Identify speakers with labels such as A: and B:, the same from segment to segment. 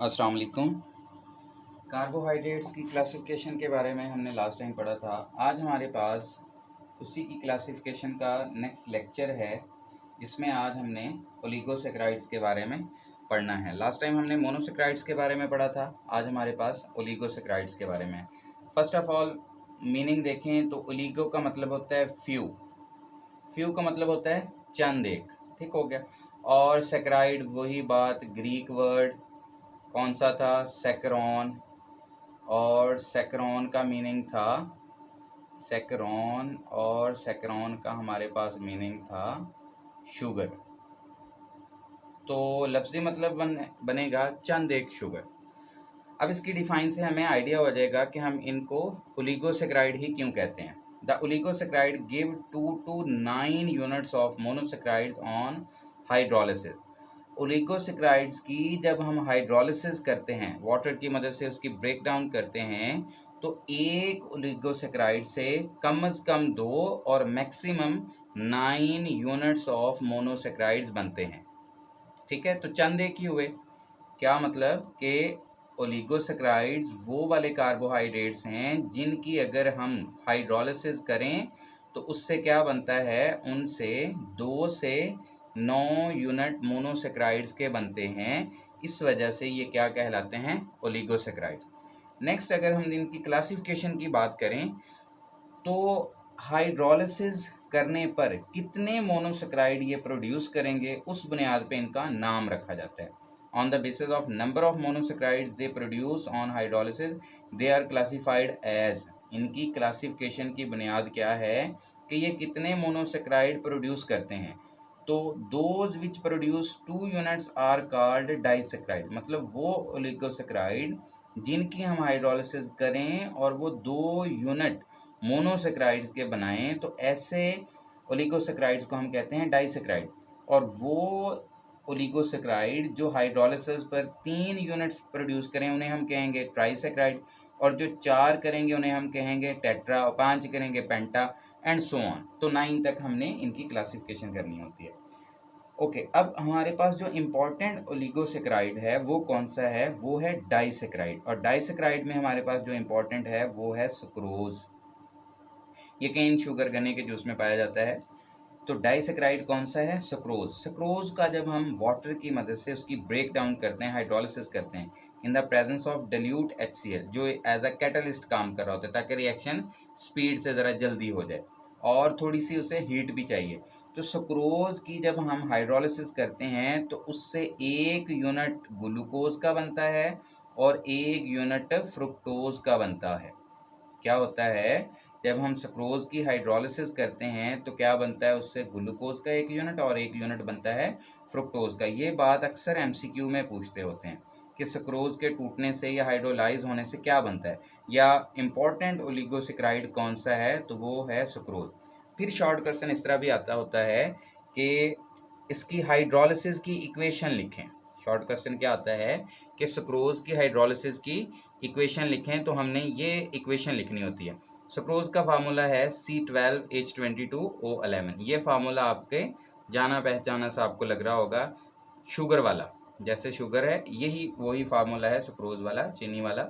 A: अस्सलाम वालेकुम। कार्बोहाइड्रेट्स की क्लासिफिकेशन के बारे में हमने लास्ट टाइम पढ़ा था। आज हमारे पास उसी की क्लासिफिकेशन का नेक्स्ट लेक्चर है, जिसमें आज हमने ओलिगोसेक्राइड्स के बारे में पढ़ना है। लास्ट टाइम हमने मोनोसेक्राइड्स के बारे में पढ़ा था, आज हमारे पास ओलिगोसेक्राइड्स के बारे में। फर्स्ट ऑफ ऑल मीनिंग देखें तो ओलिगो का मतलब होता है फ्यू, फ्यू का मतलब होता है चंद एक, ठीक हो गया। और सेक्राइड वही बात, ग्रीक वर्ड कौन सा था, सेक्रॉन, और सेक्रॉन का मीनिंग था सेक्रॉन, और सेक्रॉन का हमारे पास मीनिंग था शुगर। तो लफ्ज़ी मतलब बनेगा चंद एक शुगर। अब इसकी डिफाइन से हमें आइडिया हो जाएगा कि हम इनको ओलिगोसेक्राइड ही क्यों कहते हैं। The oligosaccharide give 2 to 9 units of monosaccharide on hydrolysis. Oligosaccharides की जब हम हाइड्रोलिसिस करते हैं, वाटर की मदद से उसकी ब्रेक डाउन करते हैं, तो एक ओलिगोसेक्राइड से कम से कम 2 और मैक्सिमम 9 यूनिट्स ऑफ मोनोसेक्राइड्स बनते हैं। ठीक है, तो चंद एक ही हुए। क्या मतलब कि ओलिगोसेक्राइड्स वो वाले कार्बोहाइड्रेट्स हैं जिनकी अगर हम हाइड्रोलिसिस करें तो उससे क्या बनता है, उनसे 2 से 9 यूनिट मोनोसेक्राइड्स के बनते हैं। इस वजह से ये क्या कहलाते हैं, ओलिगोसेक्राइड्स। नेक्स्ट अगर हम इनकी क्लासिफिकेशन की बात करें तो हाइड्रोलिसिस करने पर कितने मोनोसेक्राइड ये प्रोड्यूस करेंगे, उस बुनियाद पे इनका नाम रखा जाता है। On the basis of number of monosaccharides they produce on hydrolysis they are classified as. इनकी क्लासिफिकेशन की बुनियाद क्या है कि ये कितने मोनोसेक्राइड प्रोड्यूस करते हैं। तो those which produce 2 units are called disaccharide. मतलब वो ओलिगोसेक्राइड जिनकी हम हाइड्रोलिसिस करें और वो 2 यूनिट मोनोसेक्राइड्स के बनाएं, तो ऐसे ओलिगोसेक्राइड्स को हम कहते हैं डाइसेक्राइड। और वो ओलिगोसेक्राइड जो हाइड्रोलिसिस पर 3 यूनिट्स प्रोड्यूस करें उन्हें हम कहेंगे ट्राइसेक्राइड, और जो 4 करेंगे उन्हें हम कहेंगे टेट्रा, और 5 करेंगे पेंटा, एंड सो ऑन। तो 9 तक हमने इनकी क्लासिफिकेशन करनी होती है। ओके, अब हमारे पास जो इम्पोर्टेंट ओलिगोसेक्राइड है वो कौन सा है, वो है डाइसेक्राइड। और डाइसेक्राइड में हमारे पास जो इम्पोर्टेंट है वो है सुक्रोज। ये केन शुगर गन्ने के जूस में पाया जाता है। तो डाइसेक्राइड कौन सा है, सुक्रोज। सुक्रोज का जब हम वाटर की मदद से उसकी ब्रेक डाउन करते हैं, हाइड्रोलिसिस करते हैं in the presence of dilute HCl, जो एज अ कैटलिस्ट काम कर रहा होता है ताकि रिएक्शन स्पीड से ज़रा जल्दी हो जाए और थोड़ी सी उसे हीट भी चाहिए। तो सुक्रोज की जब हम हाइड्रोलिसिस करते हैं तो उससे 1 यूनिट ग्लूकोज का बनता है और 1 यूनिट फ्रुक्टोज का बनता है। क्या होता है, जब हम सुक्रोज की हाइड्रोलिसिस करते हैं तो क्या बनता है, उससे ग्लूकोज का 1 यूनिट और 1 यूनिट बनता है फ्रुक्टोज का। ये बात अक्सर MCQ में पूछते होते हैं कि सुक्रोज के टूटने से या हाइड्रोलाइज होने से क्या बनता है, या इम्पोर्टेंट ओलिगोसेक्राइड कौन सा है, तो वो है सुक्रोज। फिर शॉर्ट क्वेश्चन इस तरह भी आता होता है कि इसकी हाइड्रोलिसिस की इक्वेशन लिखें। शॉर्ट क्वेश्चन क्या आता है कि सुक्रोज की हाइड्रोलिसिस की इक्वेशन लिखें, तो हमने ये इक्वेशन लिखनी होती है। सुक्रोज का फार्मूला है C12H22O11। ये फार्मूला आपके जाना पहचाना सा आपको लग रहा होगा, शुगर वाला, जैसे शुगर है यही वही फार्मूला है सुक्रोज वाला, चीनी वाला।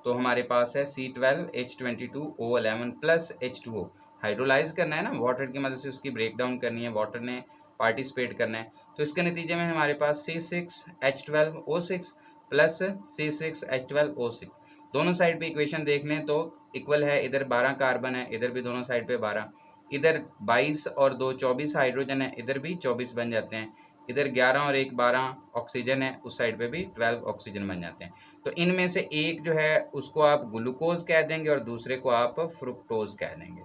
A: तो हमारे पास है C12H22O11 प्लस H2O। हाइड्रोलाइज करना है ना, वाटर की मदद से उसकी ब्रेक डाउन करनी है, वाटर ने पार्टिसिपेट करना है। तो इसके नतीजे में हमारे पास C6H12O6 प्लस C6H12O6। दोनों साइड पे इक्वेशन देख लें तो इक्वल है, इधर 12 कार्बन है, इधर भी दोनों साइड पे 12, इधर 22 और 2 24 हाइड्रोजन है, इधर भी 24 बन जाते हैं, इधर 11 और 1 12 ऑक्सीजन है, उस साइड पे भी 12 ऑक्सीजन बन जाते हैं। तो इनमें से एक जो है उसको आप ग्लूकोज कह देंगे और दूसरे को आप फ्रुक्टोज कह देंगे,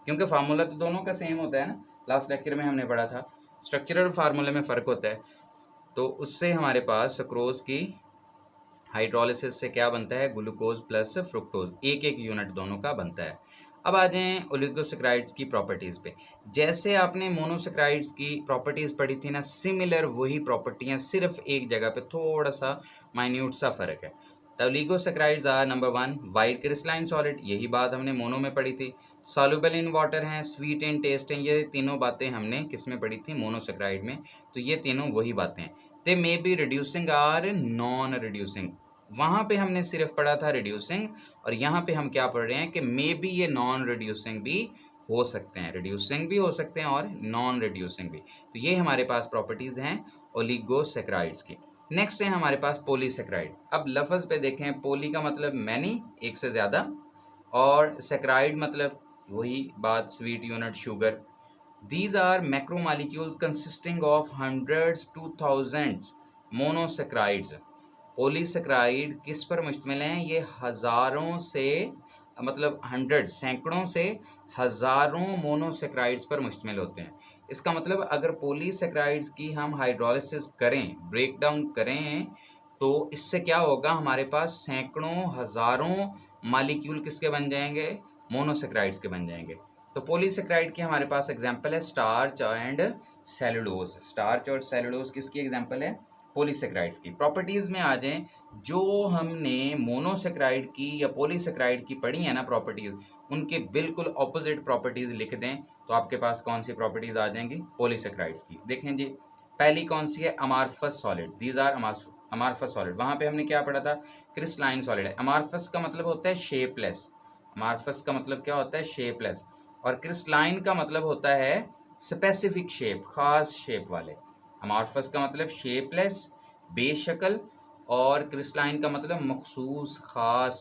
A: क्योंकि फार्मूला तो दोनों का सेम होता है ना। लास्ट लेक्चर में हमने पढ़ा था, स्ट्रक्चरल फार्मूले में फ़र्क होता है। तो उससे हमारे पास सुक्रोज की हाइड्रोलिसिस से क्या बनता है, ग्लूकोज प्लस फ्रुक्टोज, 1 यूनिट दोनों का बनता है। अब आ जाएं ओलिगोसेक्राइड्स की प्रॉपर्टीज़ पे। जैसे आपने मोनोसेक्राइड्स की प्रॉपर्टीज़ पढ़ी थी ना, सिमिलर वही प्रॉपर्टियाँ, सिर्फ एक जगह पे थोड़ा सा माइन्यूट सा फ़र्क है। The oligosaccharides are number 1 white crystalline solid, यही बात हमने मोनो में पढ़ी थी। सॉल्युबल इन वाटर हैं, स्वीट इन टेस्ट हैं, ये तीनों बातें हमने किस में पढ़ी थी, मोनोसेक्राइड में। तो ये तीनों वही बातें हैं। They may be reducing or non reducing, वहाँ पे हमने सिर्फ पढ़ा था रिड्यूसिंग, और यहाँ पे हम क्या पढ़ रहे हैं कि मे बी ये नॉन रिड्यूसिंग भी हो सकते हैं, रिड्यूसिंग भी हो सकते हैं और नॉन रिड्यूसिंग भी। तो ये हमारे पास प्रॉपर्टीज़ हैं ओलिगोसैकेराइड्स की। नेक्स्ट है हमारे पास पॉलीसैकेराइड। अब लफ्ज़ पे देखें, पॉली का मतलब मैनी, एक से ज़्यादा, और सैकेराइड मतलब वही बात, sweet unit, sugar. These are macromolecules consisting of hundreds to thousands monosaccharides. Polysaccharide किस पर मुश्तमिल हैं? ये हज़ारों से, मतलब हंड्रेड, सैकड़ों से हज़ारों मोनोसेक्राइड्स पर मुश्तमिल होते हैं। इसका मतलब अगर पॉलीसेक्राइड्स की हम हाइड्रोलिसिस करें, ब्रेक डाउन करें, तो इससे क्या होगा, हमारे पास सैकड़ों हज़ारों मालिक्यूल किसके बन जाएंगे? मोनोसेक्राइड्स के बन जाएंगे। तो पॉलीसेक्राइड की हमारे पास एग्जांपल है स्टार्च एंड सेलुलोज। स्टार्च और सेलुलोज किसकी एग्जांपल है? पॉलीसेक्राइड्स की। प्रॉपर्टीज में आ जाएं, जो हमने मोनोसेक्राइड की या पॉलीसेक्राइड की पढ़ी है ना प्रॉपर्टीज, उनके बिल्कुल ऑपोजिट प्रॉपर्टीज लिख दें तो आपके पास कौन सी प्रॉपर्टीज आ जाएंगी? पॉलीसेक्राइड्स की। देखें जी, पहली कौन सी है? Amorphous solid. These are amorphous solid. वहां पे हमने क्या पढ़ा था? क्रिस्टलाइन सॉलिड है। अमार्फस का मतलब होता है शेपलेस। अमार्फस का मतलब क्या होता है? शेपलेस। और क्रिस्टलाइन का मतलब होता है स्पेसिफिक शेप, खास शेप वाले। अमार्फस का मतलब शेपलेस, बेशकल, और क्रिस्टलाइन का मतलब मखसूस, खास,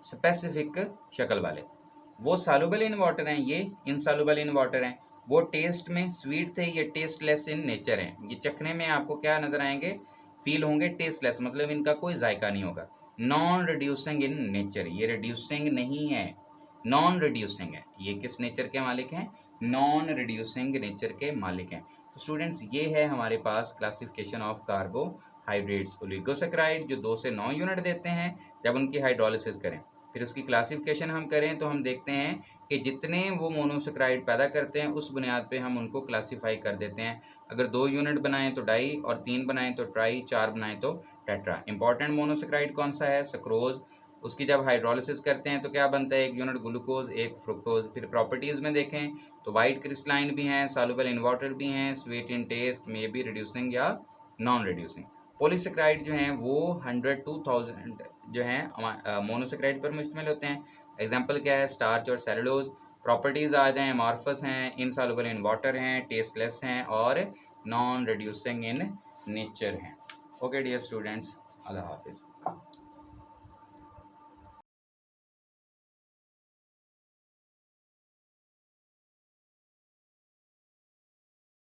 A: स्पेसिफिक शक्ल वाले। वो सॉल्युबल इन वाटर हैं, ये इनसॉल्युबल इन वाटर हैं। वो टेस्ट में स्वीट थे, ये टेस्टलेस इन नेचर हैं। ये चखने में आपको क्या नजर आएंगे? फील होंगे टेस्टलेस, मतलब इनका कोई जायका नहीं होगा। नॉन रिड्यूसिंग इन नेचर, ये रिड्यूसिंग नहीं है, नॉन रिड्यूसिंग है। ये किस नेचर के मालिक हैं? नॉन रिड्यूसिंग नेचर के मालिक हैं। तो स्टूडेंट्स, ये है हमारे पास क्लासिफिकेशन ऑफ कार्बोहाइड्रेट्स। ओलिगोसैकेराइड जो 2 से 9 यूनिट देते हैं जब उनकी हाइड्रोलिसिस करें, फिर उसकी क्लासिफिकेशन हम करें तो हम देखते हैं कि जितने वो मोनोसेक्राइड पैदा करते हैं उस बुनियाद पे हम उनको क्लासीफाई कर देते हैं। अगर 2 यूनिट बनाएं तो डाई, और 3 बनाएं तो ट्राई, 4 बनाएं तो टेट्रा। इंपॉर्टेंट मोनोसेक्राइड कौन सा है? सक्रोज। उसकी जब हाइड्रोलिसिस करते हैं तो क्या बनता है? 1 यूनिट ग्लूकोज, 1 फ्रुक्टोज। फिर प्रॉपर्टीज़ में देखें तो वाइट क्रिस्टलाइन भी हैं, सॉल्युबल इन वाटर भी हैं, sweet in taste, may be reducing या नॉन रिड्यूसिंग। पॉलीसेक्राइड जो हैं वो 100 to 1000 जो हैं मोनोसेक्राइड पर मुश्तमिल होते हैं। एग्जाम्पल क्या है? स्टार्च और सेलुलोज। प्रॉपर्टीज़ आ जाएँ, अमॉर्फस हैं, इनसॉल्युबल इन वाटर हैं, टेस्टलेस हैं, और नॉन रिड्यूसिंग इन नेचर हैं। ओके डियर स्टूडेंट्स, अल्लाह हाफिज़।